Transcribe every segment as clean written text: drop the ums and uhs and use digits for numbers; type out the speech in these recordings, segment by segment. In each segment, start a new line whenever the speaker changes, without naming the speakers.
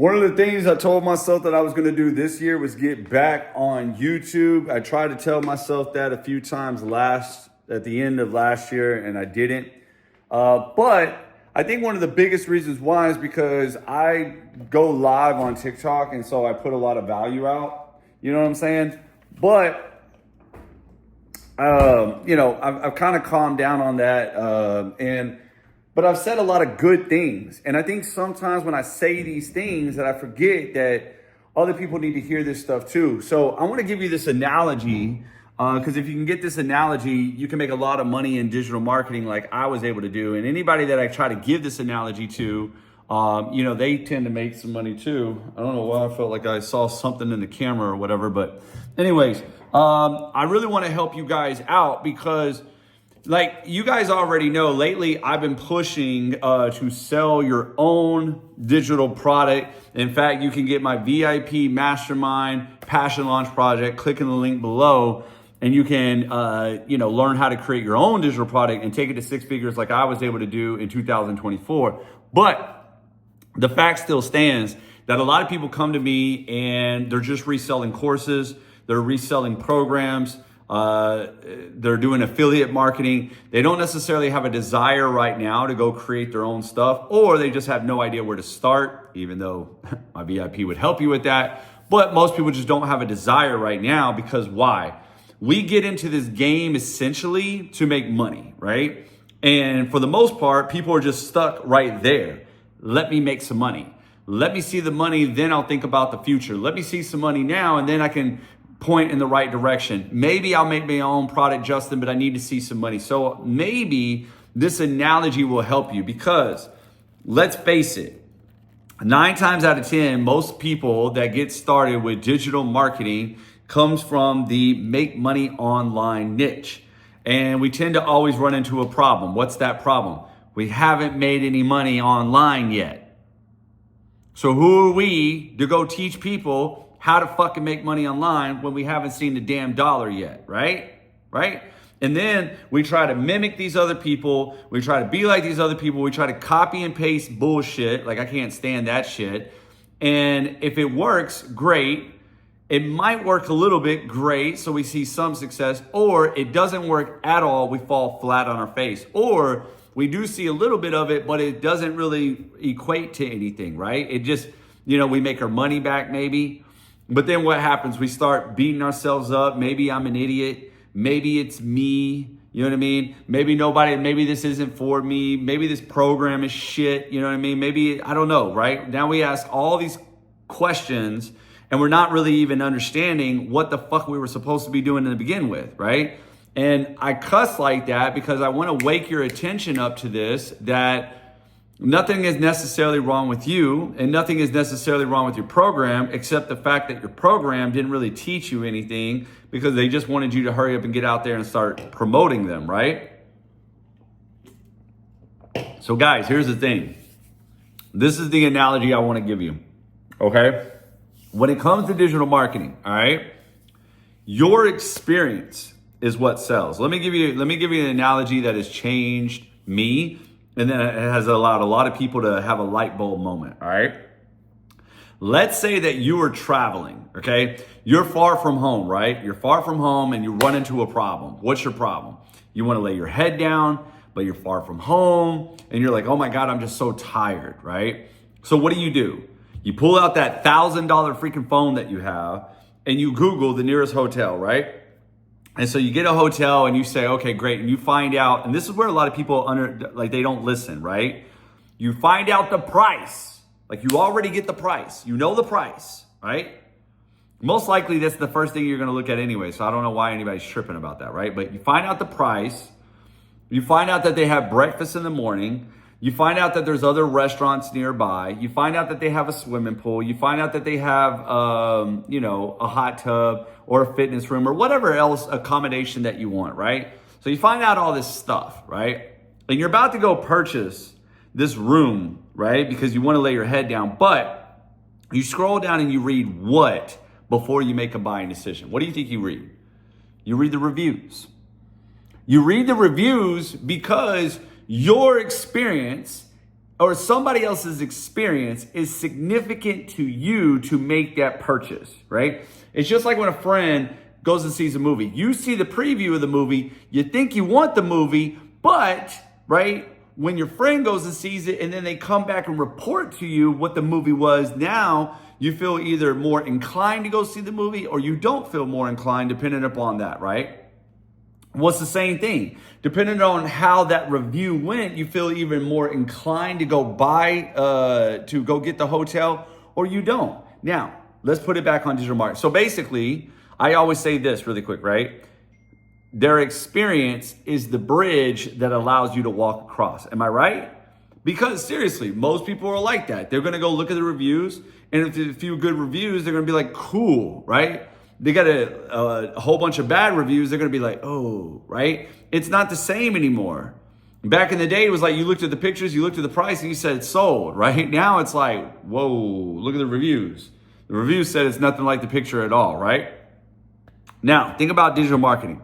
One of the things I told myself that I was going to do this year was get back on YouTube. I tried to tell myself that a few times at the end of last year, and I didn't. But I think one of the biggest reasons why is because I go live on TikTok, and so I put a lot of value out. You know what I'm saying? But I've kind of calmed down on that, but I've said a lot of good things. And I think sometimes when I say these things that I forget that other people need to hear this stuff too. So I want to give you this analogy, because if you can get this analogy, you can make a lot of money in digital marketing like I was able to do. And anybody that I try to give this analogy to, they tend to make some money too. I don't know why I felt like I saw something in the camera or whatever. But anyways, I really want to help you guys out because like you guys already know, lately I've been pushing to sell your own digital product. In fact, you can get my VIP Mastermind Passion Launch Project. Click in the link below, and you can learn how to create your own digital product and take it to six figures like I was able to do in 2024. But the fact still stands that a lot of people come to me and they're just reselling courses, they're reselling programs. They're doing affiliate marketing. They don't necessarily have a desire right now to go create their own stuff, or they just have no idea where to start, even though my VIP would help you with that. But most people just don't have a desire right now because why? We get into this game essentially to make money, right? And for the most part, people are just stuck right there. Let me make some money. Let me see the money, then I'll think about the future. Let me see some money now, and then I can point in the right direction. Maybe I'll make my own product, Justin, but I need to see some money. So maybe this analogy will help you because let's face it, 9 times out of 10, most people that get started with digital marketing comes from the make money online niche. And we tend to always run into a problem. What's that problem? We haven't made any money online yet. So who are we to go teach people how to fucking make money online when we haven't seen the damn dollar yet, right? Right? And then we try to mimic these other people. We try to be like these other people. We try to copy and paste bullshit. Like I can't stand that shit. And if it works, great. It might work a little bit, great. So we see some success, or it doesn't work at all. We fall flat on our face, or we do see a little bit of it, but it doesn't really equate to anything, right? It just, we make our money back maybe. But then what happens? We start beating ourselves up. Maybe I'm an idiot. Maybe it's me. You know what I mean? Maybe this isn't for me. Maybe this program is shit. You know what I mean? Maybe, I don't know, right? Now we ask all these questions and we're not really even understanding what the fuck we were supposed to be doing to begin with, right? And I cuss like that because I want to wake your attention up to this, that nothing is necessarily wrong with you and nothing is necessarily wrong with your program, except the fact that your program didn't really teach you anything because they just wanted you to hurry up and get out there and start promoting them, right? So guys, here's the thing. This is the analogy I want to give you, okay? When it comes to digital marketing, all right, your experience is what sells. Let me give you an analogy that has changed me. And then it has allowed a lot of people to have a light bulb moment, all right? Let's say that you are traveling, okay? You're far from home, right? You're far from home and you run into a problem. What's your problem? You want to lay your head down, but you're far from home and you're like, oh my God, I'm just so tired, right? So what do? You pull out that $1,000 freaking phone that you have and you Google the nearest hotel, right? And so you get a hotel and you say, okay, great. And you find out, and this is where a lot of people they don't listen, right? You find out the price. Like you already get the price. You know the price, right? Most likely that's the first thing you're going to look at anyway. So I don't know why anybody's tripping about that, right? But you find out the price. You find out that they have breakfast in the morning. You find out that there's other restaurants nearby. You find out that they have a swimming pool. You find out that they have, a hot tub or a fitness room or whatever else accommodation that you want, right? So you find out all this stuff, right? And you're about to go purchase this room, right? Because you want to lay your head down, but you scroll down and you read what before you make a buying decision? What do you think you read? You read the reviews. You read the reviews because your experience or somebody else's experience is significant to you to make that purchase, right? It's just like when a friend goes and sees a movie. You see the preview of the movie, you think you want the movie, but, right, when your friend goes and sees it and then they come back and report to you what the movie was, now you feel either more inclined to go see the movie or you don't feel more inclined depending upon that, right? Well, it's the same thing. Depending on how that review went, you feel even more inclined to go to go get the hotel, or you don't. Now, let's put it back on digital marketing. So basically, I always say this really quick, right? Their experience is the bridge that allows you to walk across. Am I right? Because seriously, most people are like that. They're going to go look at the reviews, and if there's a few good reviews, they're going to be like, cool, right? They got a whole bunch of bad reviews, they're going to be like, oh, right? It's not the same anymore. Back in the day, it was like you looked at the pictures, you looked at the price, and you said it's sold, right? Now it's like, whoa, look at the reviews. The reviews said it's nothing like the picture at all, right? Now, think about digital marketing.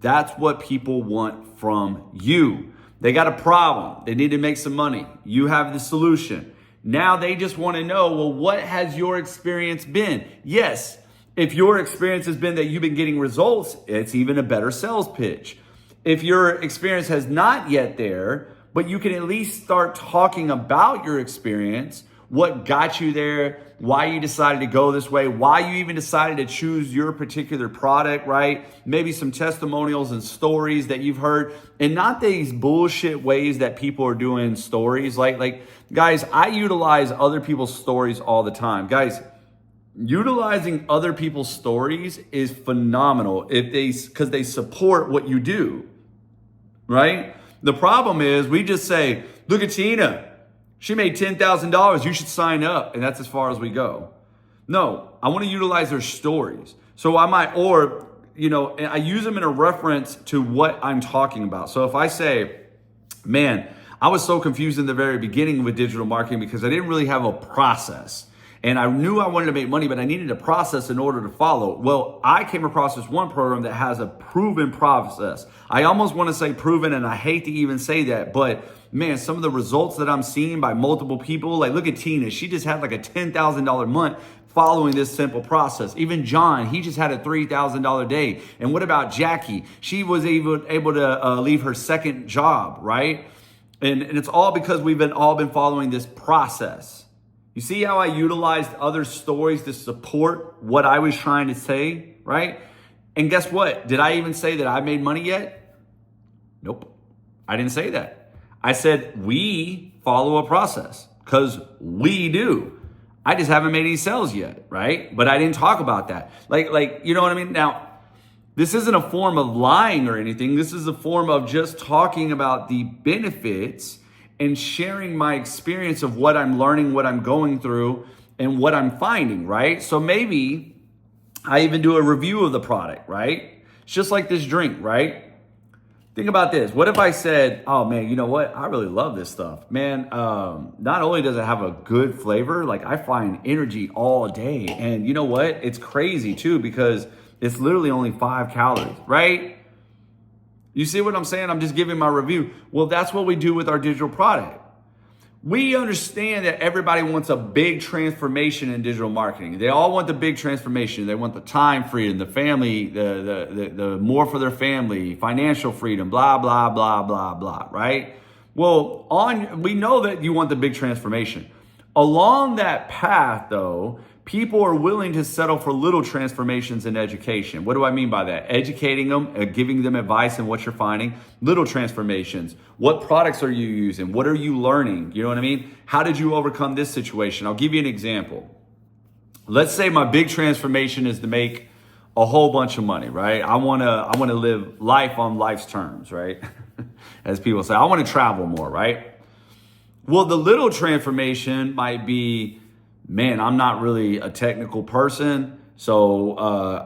That's what people want from you. They got a problem. They need to make some money. You have the solution. Now they just want to know, well, what has your experience been? Yes. If your experience has been that you've been getting results, it's even a better sales pitch. If your experience has not yet there, but you can at least start talking about your experience, what got you there, why you decided to go this way, why you even decided to choose your particular product, right? Maybe some testimonials and stories that you've heard, and not these bullshit ways that people are doing stories. Like guys, I utilize other people's stories all the time. Guys, utilizing other people's stories is phenomenal because they support what you do, right? The problem is we just say, look at Tina. She made $10,000. You should sign up. And that's as far as we go. No, I want to utilize their stories. So I might, or, I use them in a reference to what I'm talking about. So if I say, man, I was so confused in the very beginning with digital marketing because I didn't really have a process. And I knew I wanted to make money, but I needed a process in order to follow. Well, I came across this one program that has a proven process. I almost want to say proven, and I hate to even say that, but man, some of the results that I'm seeing by multiple people, like look at Tina, she just had like a $10,000 month following this simple process. Even John, he just had a $3,000 day. And what about Jackie? She was able to leave her second job, right? And it's all because we've all been following this process. You see how I utilized other stories to support what I was trying to say, right? And guess what? Did I even say that I made money yet? Nope. I didn't say that. I said we follow a process because we do. I just haven't made any sales yet, right? But I didn't talk about that. Like, you know what I mean? Now, this isn't a form of lying or anything. This is a form of just talking about the benefits and sharing my experience of what I'm learning, what I'm going through, and what I'm finding, right? So maybe I even do a review of the product, right? It's just like this drink, right? Think about this. What if I said, oh man, you know what? I really love this stuff. Man, not only does it have a good flavor, like I find energy all day. And you know what? It's crazy too because it's literally only 5 calories, right? You see what I'm saying? I'm just giving my review. Well, that's what we do with our digital product. We understand that everybody wants a big transformation in digital marketing. They all want the big transformation. They want the time freedom, the family, the more for their family, financial freedom, blah, blah, blah, blah, blah, right? Well, we know that you want the big transformation. Along that path, though, people are willing to settle for little transformations in education. What do I mean by that? Educating them, giving them advice on what you're finding. Little transformations. What products are you using? What are you learning? You know what I mean? How did you overcome this situation? I'll give you an example. Let's say my big transformation is to make a whole bunch of money, right? I want to live life on life's terms, right? As people say, I want to travel more, right? Well, the little transformation might be, man, I'm not really a technical person, so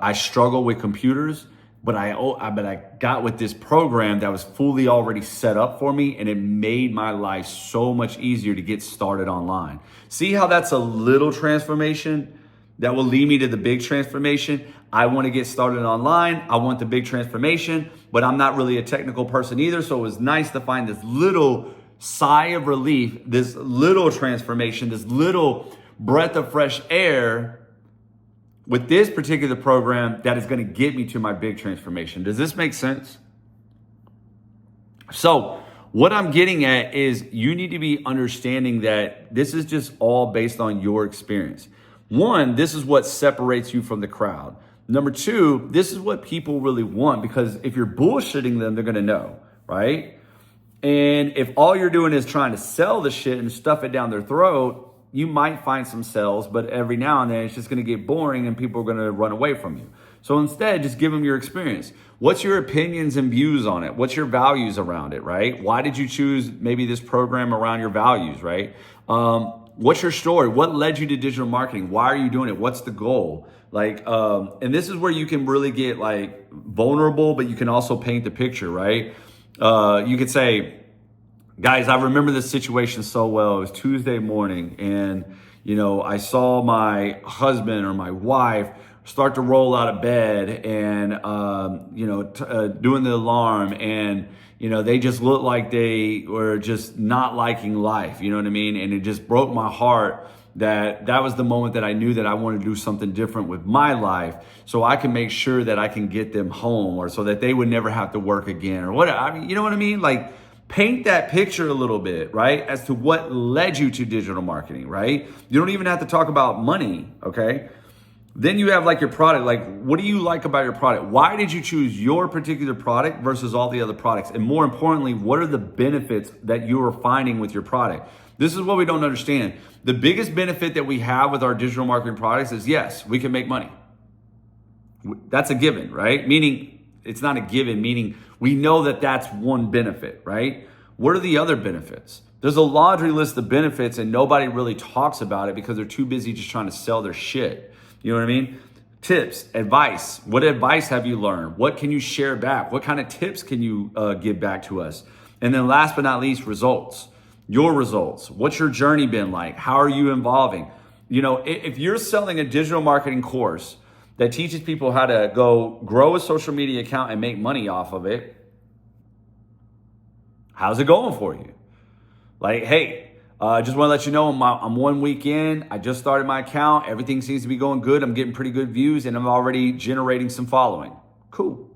I struggle with computers, but I got with this program that was fully already set up for me, and it made my life so much easier to get started online. See how that's a little transformation that will lead me to the big transformation? I want to get started online. I want the big transformation, but I'm not really a technical person either, so it was nice to find this little sigh of relief, this little transformation, this little breath of fresh air with this particular program that is going to get me to my big transformation. Does this make sense? So what I'm getting at is you need to be understanding that this is just all based on your experience. One, this is what separates you from the crowd. Number two, this is what people really want, because if you're bullshitting them, they're going to know, right? And if all you're doing is trying to sell the shit and stuff it down their throat, you might find some sales, but every now and then it's just going to get boring and people are going to run away from you. So instead, just give them your experience. What's your opinions and views on it? What's your values around it, right? Why did you choose maybe this program around your values, right? What's your story? What led you to digital marketing? Why are you doing it? What's the goal? And this is where you can really get like vulnerable, but you can also paint the picture, right? You could say, guys, I remember this situation so well. It was Tuesday morning and, I saw my husband or my wife start to roll out of bed and, doing the alarm and, they just looked like they were just not liking life. You know what I mean? And it just broke my heart that was the moment that I knew that I wanted to do something different with my life so I can make sure that I can get them home or so that they would never have to work again or what. I mean, you know what I mean? Like, paint that picture a little bit, right? As to what led you to digital marketing, right? You don't even have to talk about money, okay? Then you have like your product, like what do you like about your product? Why did you choose your particular product versus all the other products? And more importantly, what are the benefits that you are finding with your product? This is what we don't understand. The biggest benefit that we have with our digital marketing products is yes, we can make money. That's a given, right? Meaning it's not a given, meaning we know that that's one benefit, right? What are the other benefits? There's a laundry list of benefits and nobody really talks about it because they're too busy just trying to sell their shit. You know what I mean? Tips, advice. What advice have you learned? What can you share back? What kind of tips can you give back to us? And then last but not least, results. Your results. What's your journey been like? How are you evolving? If you're selling a digital marketing course that teaches people how to go grow a social media account and make money off of it, how's it going for you? Like, hey, I just want to let you know I'm 1 week in. I just started my account. Everything seems to be going good. I'm getting pretty good views and I'm already generating some following. Cool.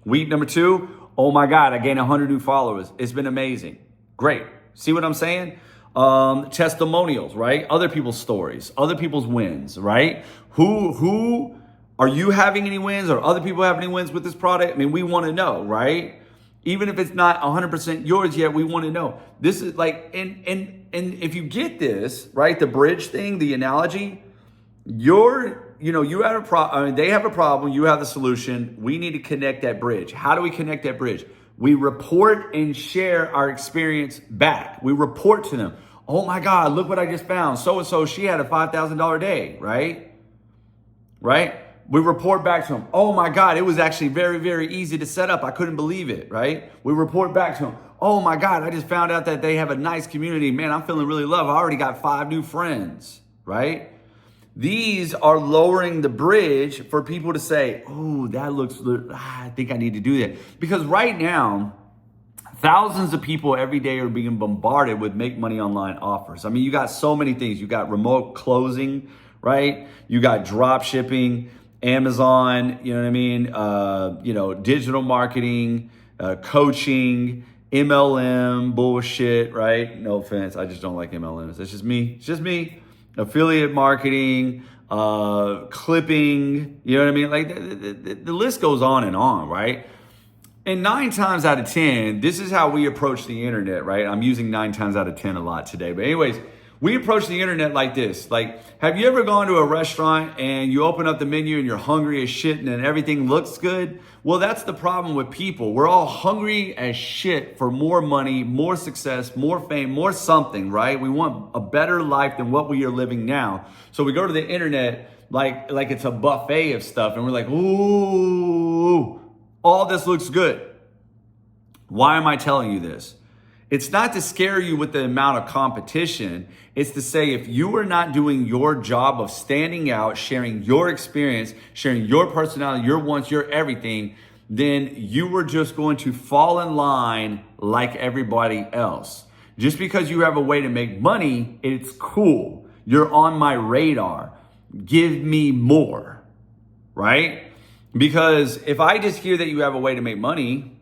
Week number 2, oh my God, I gained 100 new followers. It's been amazing. Great. See what I'm saying? Testimonials, right? Other people's stories, other people's wins, right? Who are you having any wins or other people having any wins with this product? I mean, we want to know, right? Even if it's not 100% yours yet, we want to know. This is like, and if you get this, right, the bridge thing, the analogy, you have a problem, they have a problem, you have the solution. We need to connect that bridge. How do we connect that bridge? We report and share our experience back. We report to them. Oh my God, look what I just found. So-and-so, she had a $5,000 day, right? Right? We report back to them. Oh my God, it was actually very, very easy to set up. I couldn't believe it, right? We report back to them. Oh my God, I just found out that they have a nice community. Man, I'm feeling really loved. I already got 5 new friends, right? These are lowering the bridge for people to say, oh, that looks, I think I need to do that. Because right now, thousands of people every day are being bombarded with make money online offers. I mean, you got so many things. You got remote closing, right? You got drop shipping, Amazon, you know what I mean? Digital marketing, coaching, MLM bullshit, right? No offense. I just don't like MLMs. It's just me. It's just me. Affiliate marketing, clipping, you know what I mean? Like the list goes on, right? And 9 times out of 10, this is how we approach the internet, right? I'm using 9 times out of 10 a lot today. But anyways, we approach the internet like this. Like, have you ever gone to a restaurant and you open up the menu and you're hungry as shit and then everything looks good? Well, that's the problem with people. We're all hungry as shit for more money, more success, more fame, more something, right? We want a better life than what we are living now. So we go to the internet like it's a buffet of stuff and we're like, ooh, all this looks good. Why am I telling you this? It's not to scare you with the amount of competition. It's to say if you are not doing your job of standing out, sharing your experience, sharing your personality, your wants, your everything, then you were just going to fall in line like everybody else. Just because you have a way to make money, it's cool. You're on my radar. Give me more, right? Because if I just hear that you have a way to make money,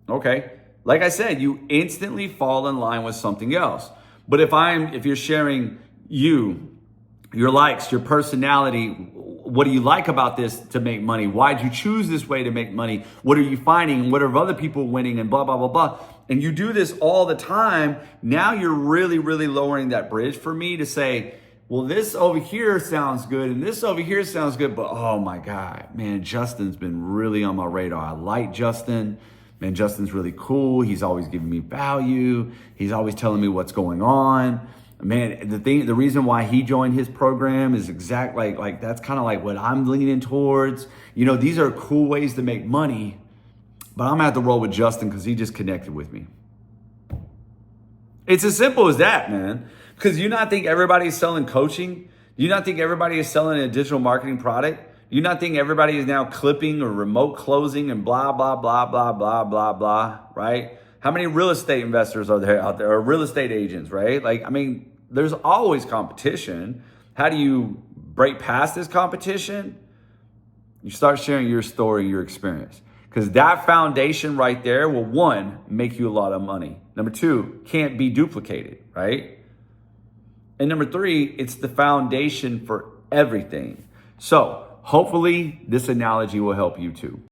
okay, like I said, you instantly fall in line with something else. But if you're sharing your likes, your personality, what do you like about this to make money? Why'd you choose this way to make money? What are you finding? What are other people winning? And blah, blah, blah, blah. And you do this all the time. Now you're really, really lowering that bridge for me to say, well, this over here sounds good and this over here sounds good, but oh my God, man, Justin's been really on my radar. I like Justin. Man, Justin's really cool. He's always giving me value. He's always telling me what's going on. Man, the reason why he joined his program is exactly like that's kind of like what I'm leaning towards. You know, these are cool ways to make money, but I'm gonna have to roll with Justin because he just connected with me. It's as simple as that, man. Because you not think everybody's selling coaching? Do you not think everybody is selling a digital marketing product? Do you not think everybody is now clipping or remote closing and blah, blah, blah, blah, blah, blah, blah, right? How many real estate investors are there out there, or real estate agents, right? Like, I mean, there's always competition. How do you break past this competition? You start sharing your story, your experience. Because that foundation right there will, one, make you a lot of money. Number two, can't be duplicated, right? And number three, it's the foundation for everything. So hopefully this analogy will help you too.